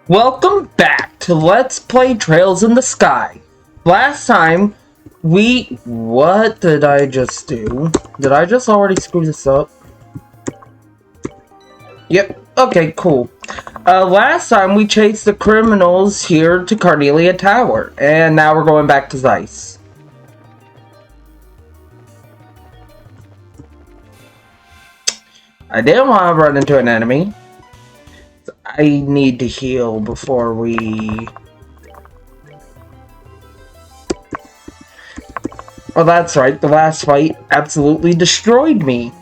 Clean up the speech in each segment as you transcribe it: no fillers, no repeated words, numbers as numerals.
Welcome back to Let's Play Trails in the Sky. Last time, What did I just do? Did I just already screw this up? Yep, okay, cool. Last time we chased the criminals here to Carnelia Tower, and now we're going back to Zeiss. I didn't want to run into an enemy. I need to heal before we... Oh, that's right. The last fight absolutely destroyed me.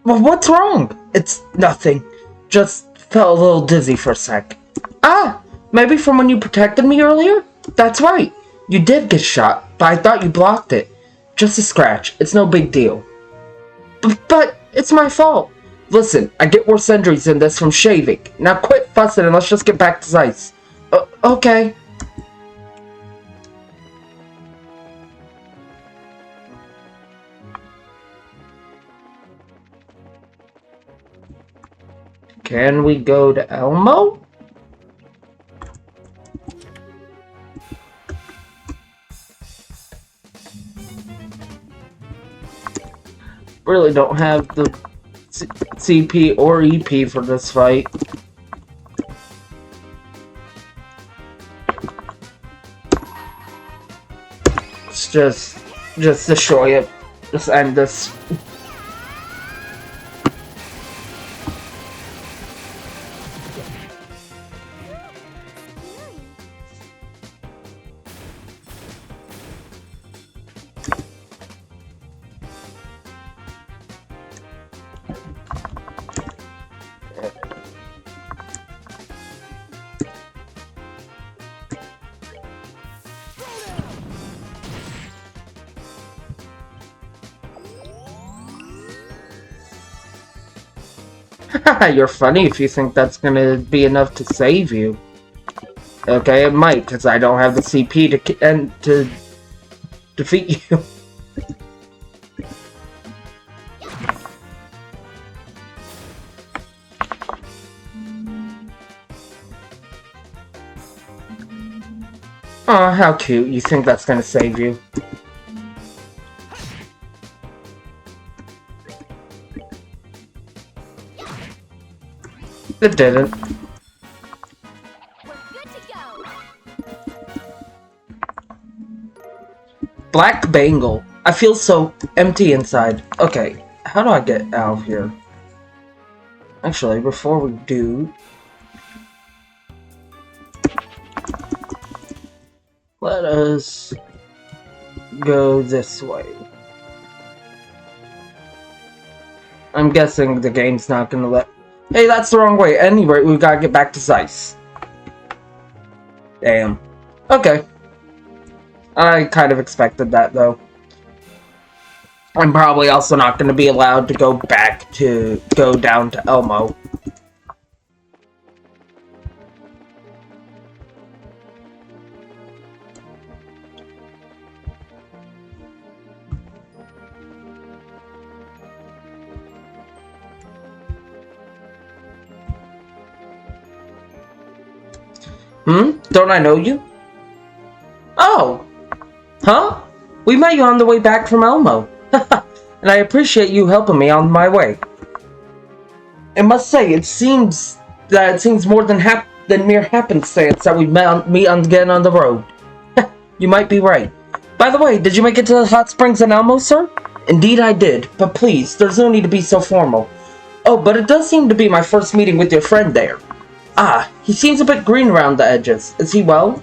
Well, what's wrong? It's nothing. Just felt a little dizzy for a sec. Ah, maybe from when you protected me earlier? That's right. You did get shot, but I thought you blocked it. Just a scratch. It's no big deal. But it's my fault. Listen, I get worse injuries than this from shaving. Now quit fussing and let's just get back to Zeiss. Okay. Can we go to Elmo? Really don't have the CP or EP for this fight. Let's just destroy it. Just end this. You're funny if you think that's gonna be enough to save you. Okay, it might, because I don't have the CP to defeat you. Aw, how cute. You think that's gonna save you. It didn't. Black Bangle. I feel so empty inside. Okay, how do I get out of here? Actually, before we do... let us go this way. I'm guessing the game's not gonna let... Hey, that's the wrong way. Anyway, we gotta get back to Zeiss. Damn. Okay. I kind of expected that, though. I'm probably also not gonna be allowed to go down to Elmo. Don't I know you? Oh! Huh? We met you on the way back from Elmo. And I appreciate you helping me on my way. I must say, it seems more than mere happenstance that we meet again on the road. You might be right. By the way, did you make it to the hot springs in Elmo, sir? Indeed I did, but please, there's no need to be so formal. Oh, but it does seem to be my first meeting with your friend there. Ah, he seems a bit green around the edges. Is he well?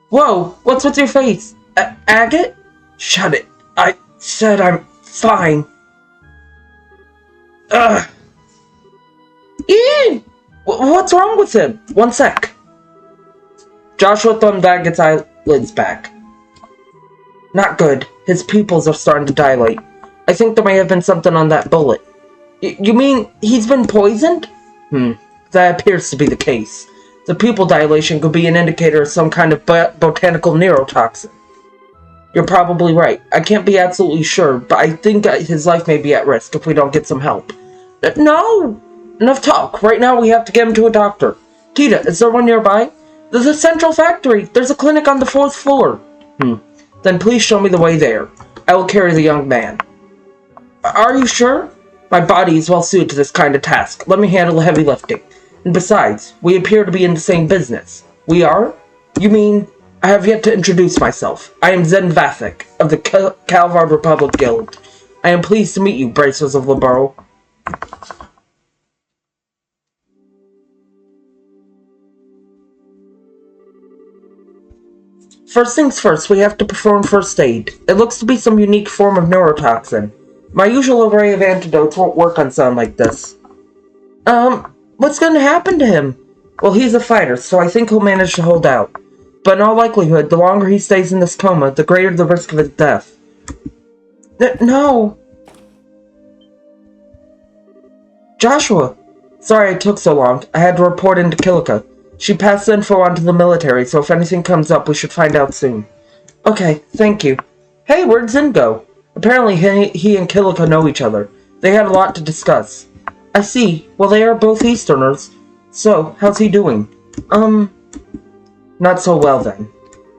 Whoa, what's with your face? Agate? Shut it. I said I'm fine. Ugh. Eee! What's wrong with him? One sec. Joshua thumbed Agate's eyelids back. Not good. His pupils are starting to dilate. I think there may have been something on that bullet. You mean he's been poisoned? That appears to be the case. The pupil dilation could be an indicator of some kind of botanical neurotoxin. You're probably right. I can't be absolutely sure, but I think his life may be at risk if we don't get some help. No! Enough talk. Right now we have to get him to a doctor. Tita, is there one nearby? There's a central factory. There's a clinic on the 4th floor. Then please show me the way there. I will carry the young man. Are you sure? My body is well suited to this kind of task. Let me handle the heavy lifting. And besides, we appear to be in the same business. We are? You mean, I have yet to introduce myself. I am Zen Vathic, of the Calvard Republic Guild. I am pleased to meet you, Bracers of Laboro. First things first, we have to perform first aid. It looks to be some unique form of neurotoxin. My usual array of antidotes won't work on someone like this. What's going to happen to him? Well, he's a fighter, so I think he'll manage to hold out. But in all likelihood, the longer he stays in this coma, the greater the risk of his death. No! Joshua! Sorry it took so long. I had to report into Kilika. She passed the info on to the military, so if anything comes up, we should find out soon. Okay, thank you. Hey, where'd Zen go? Apparently he and Kilika know each other. They had a lot to discuss. I see. Well, they are both Easterners. So, how's he doing? Not so well then.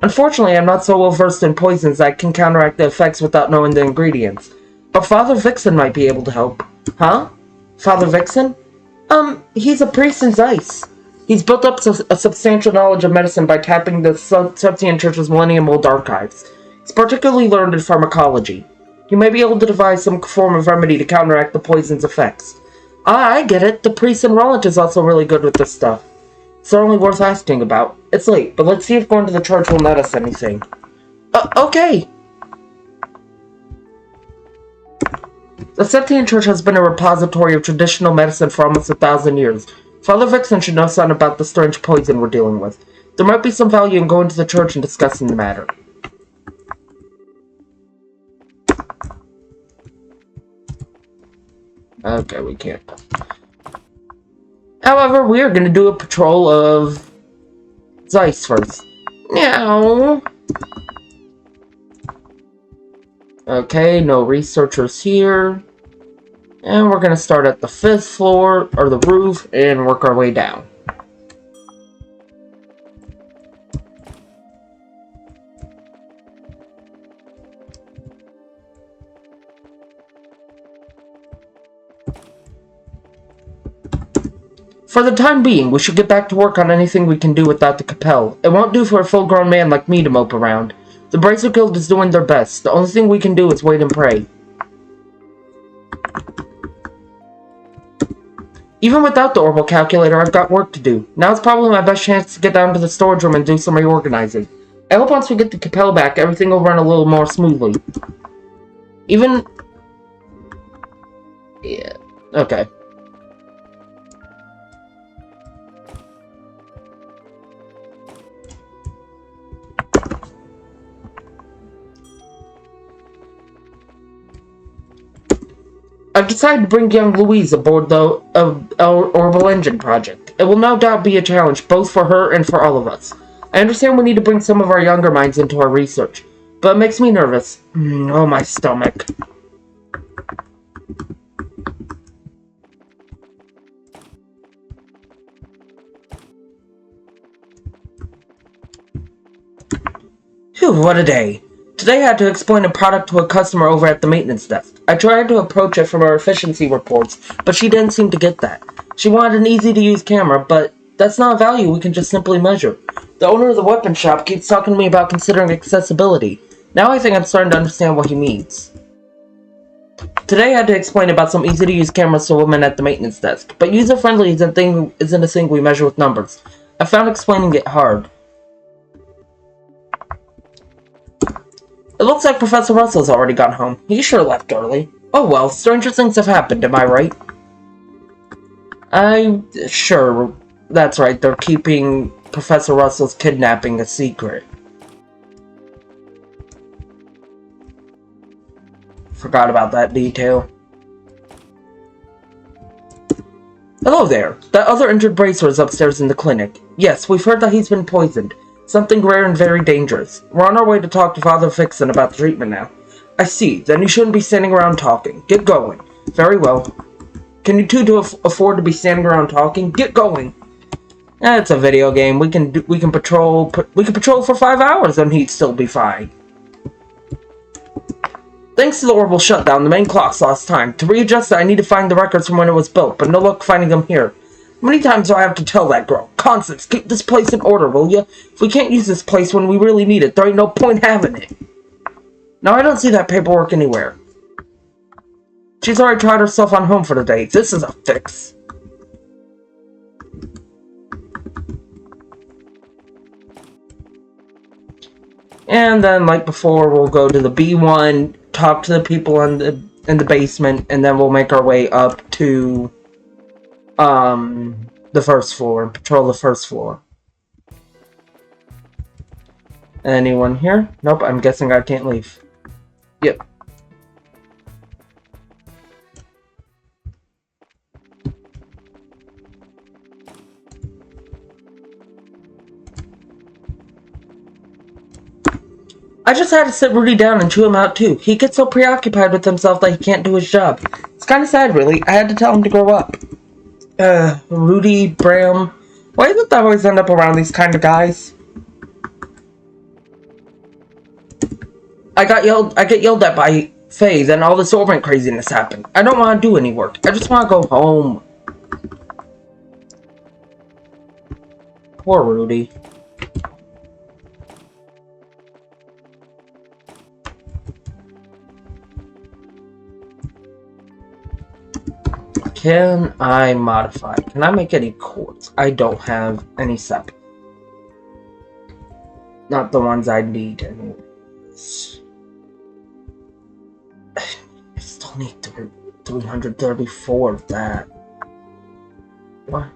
Unfortunately, I'm not so well versed in poisons that I can counteract the effects without knowing the ingredients. But Father Vixen might be able to help. Huh? Father Vixen? He's a priest in Zeiss. He's built up a substantial knowledge of medicine by tapping the Septian Church's millennium-old archives. He's particularly learned in pharmacology. You may be able to devise some form of remedy to counteract the poison's effects. I get it. The priest in Roland is also really good with this stuff. It's certainly worth asking about. It's late, but let's see if going to the church will net us anything. Okay. The Septian Church has been a repository of traditional medicine for almost 1,000 years. Father Vixen should know something about the strange poison we're dealing with. There might be some value in going to the church and discussing the matter. Okay, we can't. However, we are going to do a patrol of Zeiss first. Meow. Okay, no researchers here. And we're going to start at the 5th floor, or the roof, and work our way down. For the time being, we should get back to work on anything we can do without the Capel. It won't do for a full-grown man like me to mope around. The Bracer Guild is doing their best. The only thing we can do is wait and pray. Even without the orbital calculator, I've got work to do. Now is probably my best chance to get down to the storage room and do some reorganizing. I hope once we get the Capel back, everything will run a little more smoothly. Even... yeah, okay. I've decided to bring young Louise aboard the Orbital Engine project. It will no doubt be a challenge, both for her and for all of us. I understand we need to bring some of our younger minds into our research, but it makes me nervous. Oh, my stomach. Phew, what a day. Today I had to explain a product to a customer over at the maintenance desk. I tried to approach it from her efficiency reports, but she didn't seem to get that. She wanted an easy-to-use camera, but that's not a value we can just simply measure. The owner of the weapon shop keeps talking to me about considering accessibility. Now I think I'm starting to understand what he means. Today I had to explain about some easy-to-use cameras to a woman at the maintenance desk, but user-friendly isn't a thing we measure with numbers. I found explaining it hard. It looks like Professor Russell's already gone home. He sure left early. Oh well, stranger things have happened, am I right? Sure. That's right, they're keeping Professor Russell's kidnapping a secret. Forgot about that detail. Hello there. That other injured bracer is upstairs in the clinic. Yes, we've heard that he's been poisoned. Something rare and very dangerous. We're on our way to talk to Father Fixon about the treatment now. I see. Then you shouldn't be standing around talking. Get going. Very well. Can you two afford to be standing around talking? Get going. It's a video game. We can patrol for 5 hours and he'd still be fine. Thanks to the horrible shutdown, the main clock's lost time. To readjust it, I need to find the records from when it was built, but no luck finding them here. How many times do I have to tell that girl? Constance, keep this place in order, will ya? If we can't use this place when we really need it, there ain't no point having it. Now, I don't see that paperwork anywhere. She's already tried herself on home for the day. This is a fix. And then, like before, we'll go to the B1, talk to the people in the basement, and then we'll make our way up to the first floor and patrol the first floor. Anyone here? Nope, I'm guessing I can't leave. Yep. I just had to sit Rudy down and chew him out too. He gets so preoccupied with himself that he can't do his job. It's kind of sad, really. I had to tell him to grow up. Rudy, Bram. Why does that always end up around these kind of guys? I get yelled at by Faye, then all this Orvent craziness happened. I don't want to do any work. I just want to go home. Poor Rudy. Can I modify? Can I make any quartz? I don't have any sep. Not the ones I need anyways. I still need 334 of that. What?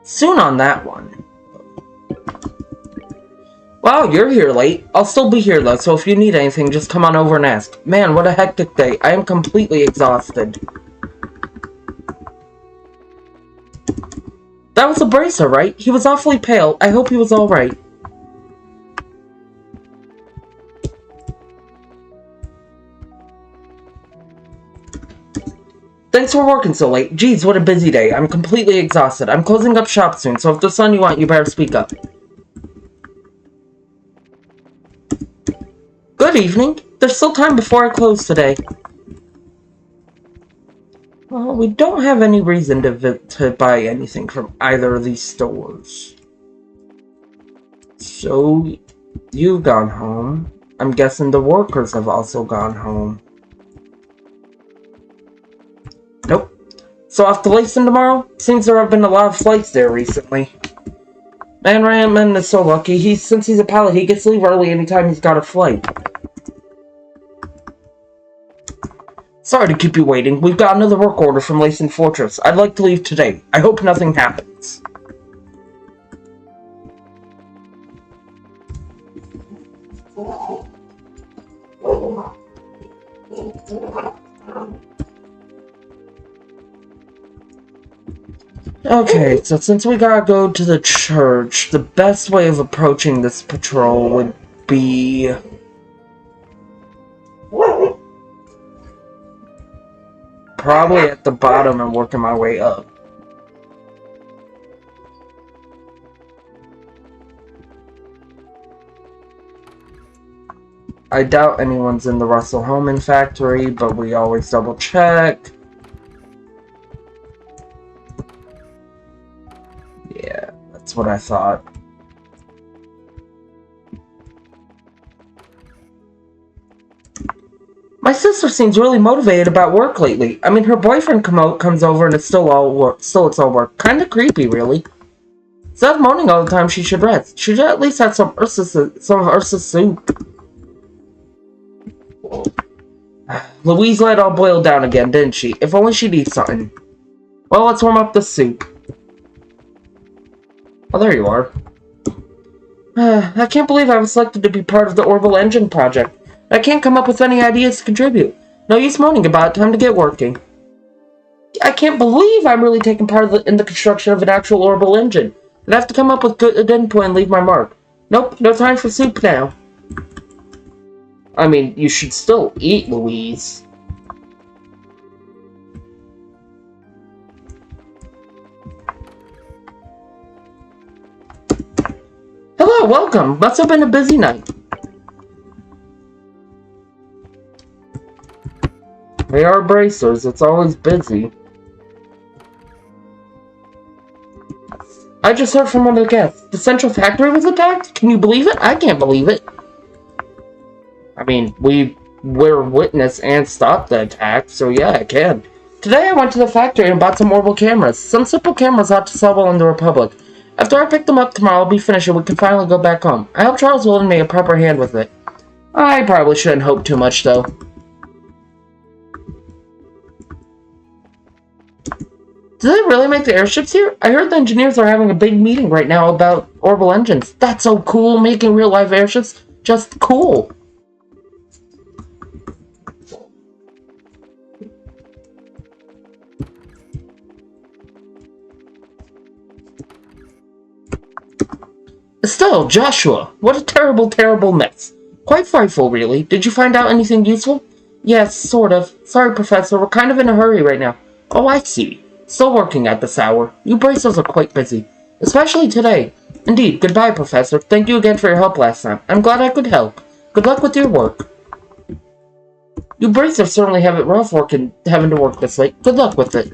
Soon on that one. Wow, you're here late. I'll still be here though, so if you need anything, just come on over and ask. Man, what a hectic day. I am completely exhausted. That was a bracer, right? He was awfully pale. I hope he was alright. Thanks for working so late. Geez, what a busy day. I'm completely exhausted. I'm closing up shop soon, so if there's something you want, you better speak up. Good evening. There's still time before I close today. Well, we don't have any reason to buy anything from either of these stores. So, you've gone home. I'm guessing the workers have also gone home. Nope. So off to Lacen tomorrow? Seems there have been a lot of flights there recently. Man, Randman is so lucky. Since he's a pilot, he gets to leave early anytime he's got a flight. Sorry to keep you waiting. We've got another work order from Lacen Fortress. I'd like to leave today. I hope nothing happens. Okay, so since we gotta go to the church, the best way of approaching this patrol would be... probably at the bottom and working my way up. I doubt anyone's in the Russell Homan factory, but we always double check. Yeah, that's what I thought. My sister seems really motivated about work lately. I mean, her boyfriend comes over and it's still all work. Kinda creepy, really. Instead of moaning all the time, she should rest. She should at least have some of Ursa's soup. Louise let it all boil down again, didn't she? If only she'd eat something. Well, let's warm up the soup. Oh, there you are. I can't believe I was selected to be part of the Orbital Engine project. I can't come up with any ideas to contribute. No use moaning about it. Time to get working. I can't believe I'm really taking part in the construction of an actual orbital engine. I'd have to come up with good input and leave my mark. Nope, no time for soup now. I mean, you should still eat, Louise. Hello, welcome. Must have been a busy night. They are bracers. It's always busy. I just heard from one of the guests. The central factory was attacked? Can you believe it? I can't believe it. I mean, we were witness and stopped the attack, so yeah, I can. Today I went to the factory and bought some orbital cameras. Some simple cameras ought to sell well in the Republic. After I pick them up tomorrow, I'll be finished and we can finally go back home. I hope Charles will lend me a proper hand with it. I probably shouldn't hope too much, though. Do they really make the airships here? I heard the engineers are having a big meeting right now about orbital engines. That's so cool, making real-life airships. Just cool. Still, Joshua, what a terrible, terrible mess. Quite frightful, really. Did you find out anything useful? Yes, sort of. Sorry, Professor, we're kind of in a hurry right now. Oh, I see. Still working at this hour. You bracers are quite busy. Especially today. Indeed, goodbye, Professor. Thank you again for your help last time. I'm glad I could help. Good luck with your work. You bracers certainly have it rough having to work this late. Good luck with it.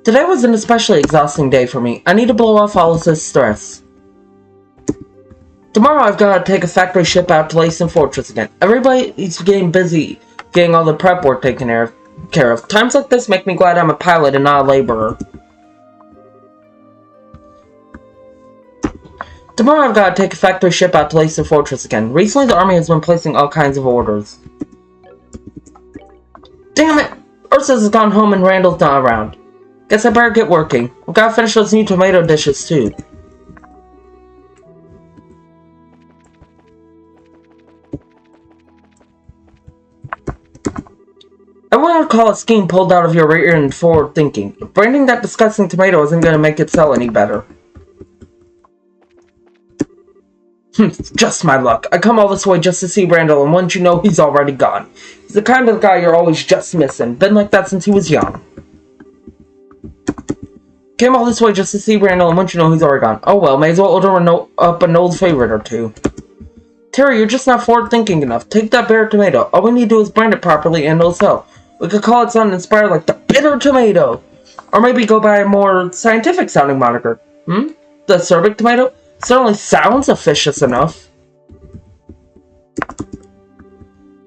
Today was an especially exhausting day for me. I need to blow off all of this stress. Tomorrow I've got to take a factory ship out to Limestone Fortress again. Everybody's getting busy getting all the prep work taken care of. Times like this make me glad I'm a pilot and not a laborer. Tomorrow I've got to take a factory ship out to Limestone Fortress again. Recently the army has been placing all kinds of orders. Damn it! Ursus has gone home and Randall's not around. Guess I better get working. I've got to finish those new tomato dishes too. I wouldn't call a scheme pulled out of your rear and forward thinking. Branding that disgusting tomato isn't going to make it sell any better. Just my luck. I come all this way just to see Randall, and wouldn't you know, he's already gone. He's the kind of guy you're always just missing. Been like that since he was young. Came all this way just to see Randall, and wouldn't you know, he's already gone. Oh well, may as well order up an old favorite or two. Terry, you're just not forward-thinking enough. Take that bitter tomato. All we need to do is brand it properly, and it'll sell. We could call it something inspired like the bitter tomato. Or maybe go by a more scientific-sounding moniker. The acerbic tomato? Certainly sounds officious enough.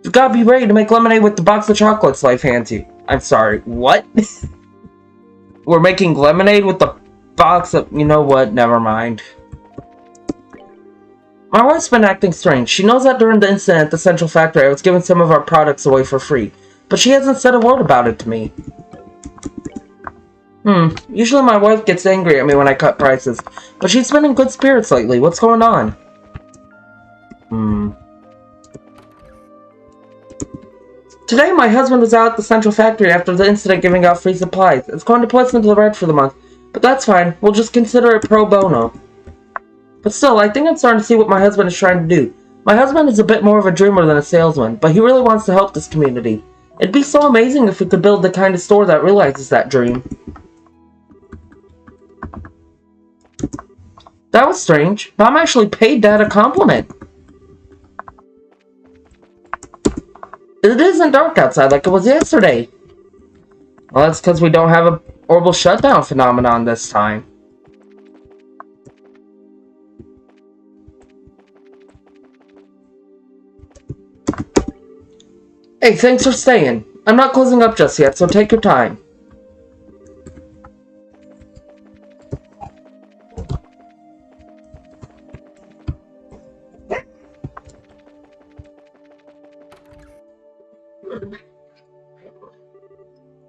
You've got to be ready to make lemonade with the box of chocolates life hands you. I'm sorry, what? We're making lemonade with the box of... You know what? Never mind. My wife's been acting strange. She knows that during the incident at the Central Factory I was giving some of our products away for free. But she hasn't said a word about it to me. Usually my wife gets angry at me when I cut prices. But she's been in good spirits lately. What's going on? Today my husband was out at the Central Factory after the incident giving out free supplies. It's going to put us into the red for the month. But that's fine. We'll just consider it pro bono. But still, I think I'm starting to see what my husband is trying to do. My husband is a bit more of a dreamer than a salesman, but he really wants to help this community. It'd be so amazing if we could build the kind of store that realizes that dream. That was strange. Mom actually paid Dad a compliment. It isn't dark outside like it was yesterday. Well, that's because we don't have an orbital shutdown phenomenon this time. Hey, thanks for staying. I'm not closing up just yet, so take your time.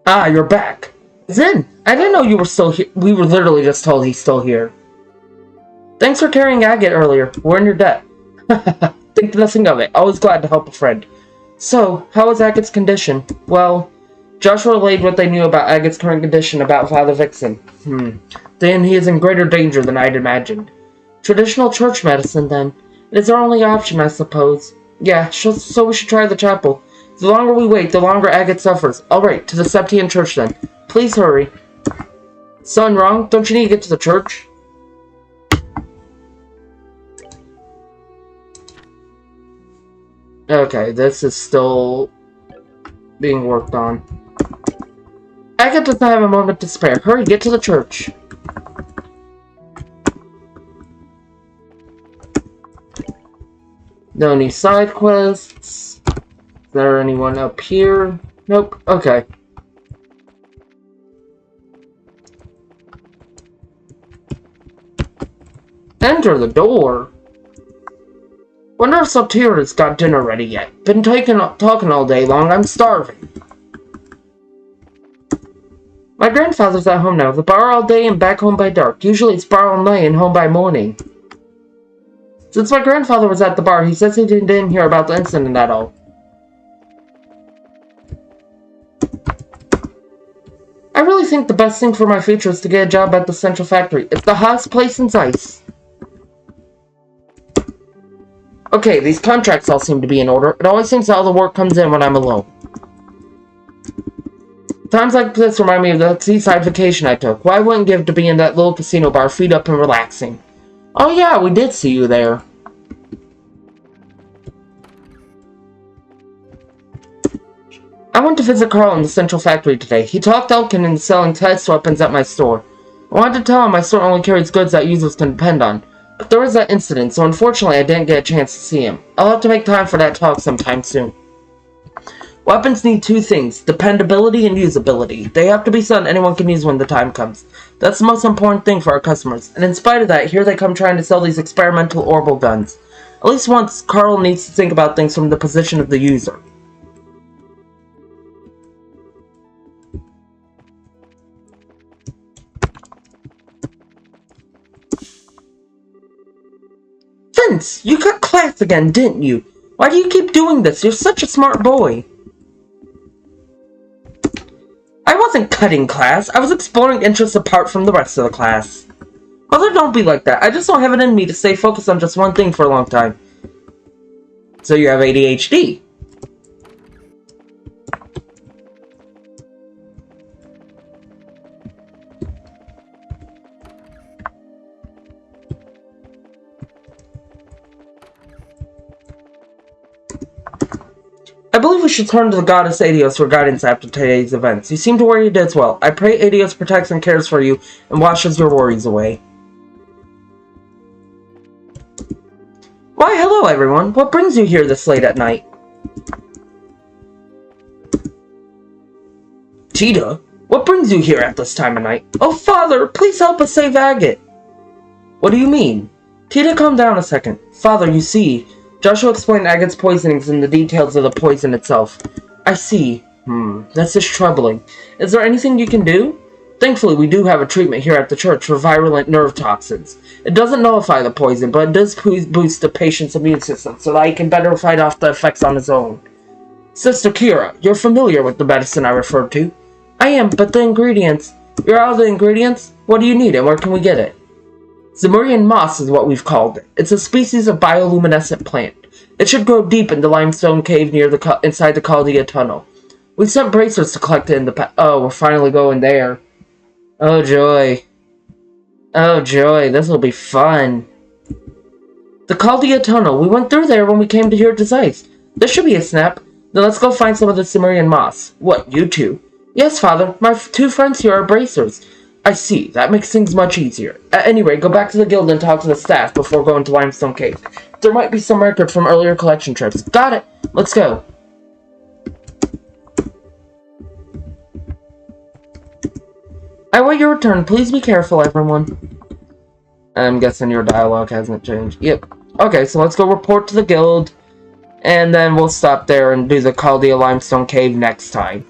Ah, you're back. Zen, I didn't know you were still here. We were literally just told he's still here. Thanks for carrying Agate earlier. We're in your debt. Think nothing of it. Always glad to help a friend. So, how is Agate's condition? Well, Joshua relayed what they knew about Agate's current condition about Father Vixen. Then he is in greater danger than I'd imagined. Traditional church medicine, then. It is our only option, I suppose. Yeah, so we should try the chapel. The longer we wait, the longer Agate suffers. Alright, to the Septian Church then. Please hurry. Son, wrong? Don't you need to get to the church? Okay, this is still being worked on. Agate does not have a moment to spare. Hurry, get to the church. No any side quests. Is there anyone up here? Nope. Okay. Enter the door. Wonder if Sotira's got dinner ready yet. Been talking all day long. I'm starving. My grandfather's at home now. The bar all day and back home by dark. Usually it's bar all night and home by morning. Since my grandfather was at the bar, he says he didn't hear about the incident at all. I really think the best thing for my future is to get a job at the Central Factory. It's the hottest place in Zeiss. Okay, these contracts all seem to be in order. It always seems that all the work comes in when I'm alone. Times like this remind me of the seaside vacation I took. Why I wouldn't give to be in that little casino bar, feet up and relaxing. Oh yeah, we did see you there. I went to visit Carl in the Central Factory today. He talked Elkin into selling test weapons at my store. I wanted to tell him my store only carries goods that users can depend on. But there was that incident, so unfortunately I didn't get a chance to see him. I'll have to make time for that talk sometime soon. Weapons need two things, dependability and usability. They have to be something anyone can use when the time comes. That's the most important thing for our customers. And in spite of that, here they come trying to sell these experimental orbital guns. At least once, Carl needs to think about things from the position of the user. Vince, you cut class again, didn't you? Why do you keep doing this? You're such a smart boy. I wasn't cutting class. I was exploring interests apart from the rest of the class. Mother, don't be like that. I just don't have it in me to stay focused on just one thing for a long time. So you have ADHD. I believe we should turn to the goddess Adios for guidance after today's events. You seem to worry you did well. I pray Adios protects and cares for you and washes your worries away. Why, hello everyone. What brings you here this late at night? Tita, what brings you here at this time of night? Oh, Father, please help us save Agate. What do you mean? Tita, calm down a second. Father, you see, Joshua explained Agate's poisonings and the details of the poison itself. I see. That's just troubling. Is there anything you can do? Thankfully, we do have a treatment here at the church for virulent nerve toxins. It doesn't nullify the poison, but it does boost the patient's immune system so that he can better fight off the effects on his own. Sister Kira, you're familiar with the medicine I referred to? I am, but the ingredients... You're out of the ingredients? What do you need and where can we get it? Zemurian moss is what we've called it. It's a species of bioluminescent plant. It should grow deep in the Limestone Cave inside the Caldia tunnel. We sent bracers to collect it in the Oh, we're finally going there. Oh joy. Oh joy, this will be fun. The Caldia tunnel. We went through there when we came to here to Zeiss. This should be a snap. Then let's go find some of the Zemurian moss. What, you two? Yes, Father. My two friends here are bracers. I see. That makes things much easier. At any rate, go back to the guild and talk to the staff before going to Limestone Cave. There might be some record from earlier collection trips. Got it! Let's go. I wait your return. Please be careful, everyone. I'm guessing your dialogue hasn't changed. Yep. Okay, so let's go report to the guild. And then we'll stop there and do the Chaldea Limestone Cave next time.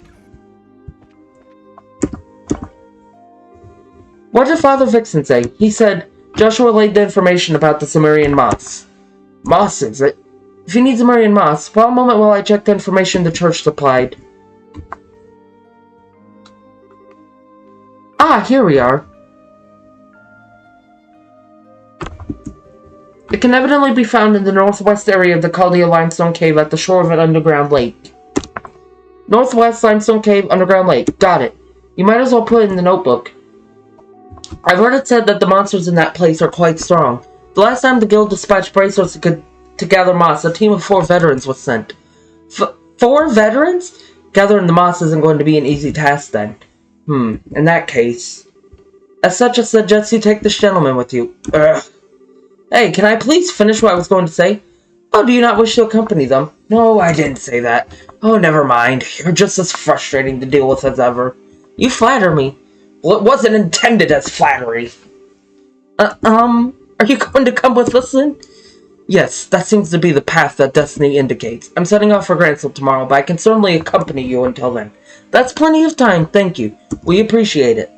What did Father Vixen say? He said Joshua laid the information about the Sumerian moss. Moss, is it? If you need Sumerian moss, one moment while I check the information the church supplied. Ah, here we are. It can evidently be found in the northwest area of the Chaldea Limestone Cave at the shore of an underground lake. Northwest Limestone Cave, underground lake. Got it. You might as well put it in the notebook. I've heard it said that the monsters in that place are quite strong. The last time the guild dispatched bracelets to gather moss, a team of 4 veterans was sent. 4 veterans? Gathering the moss isn't going to be an easy task then. In that case. As such, I suggest you take this gentleman with you. Hey, can I please finish what I was going to say? Oh, do you not wish to accompany them? No, I didn't say that. Oh, never mind. You're just as frustrating to deal with as ever. You flatter me. Well, it wasn't intended as flattery. Are you going to come with us then? Yes, that seems to be the path that destiny indicates. I'm setting off for Grantsville tomorrow, but I can certainly accompany you until then. That's plenty of time, thank you. We appreciate it.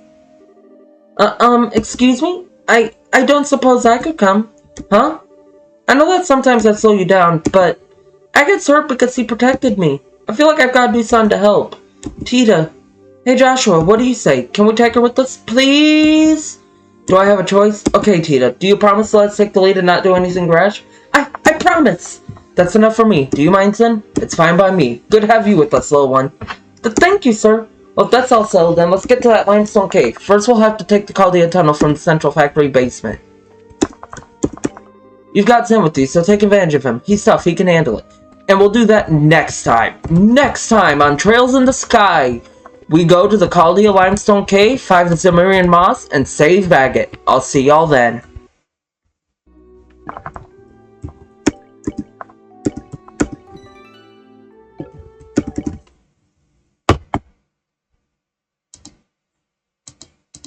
Excuse me? I don't suppose I could come. Huh? I know that sometimes I slow you down, but Agate's hurt because he protected me. I feel like I've got to do something to help. Tita. Hey Joshua, what do you say? Can we take her with us, please? Do I have a choice? Okay, Tita. Do you promise to let us take the lead and not do anything rash? I promise! That's enough for me. Do you mind, Sin? It's fine by me. Good to have you with us, little one. Thank you, sir. Well, if that's all settled, then let's get to that limestone cave. First, we'll have to take the Chaldea tunnel from the central factory basement. You've got Sin with you, so take advantage of him. He's tough, he can handle it. And we'll do that next time. Next time on Trails in the Sky, we go to the Chaldea Limestone Cave, find the Sumerian moss, and save Agate. I'll see y'all then.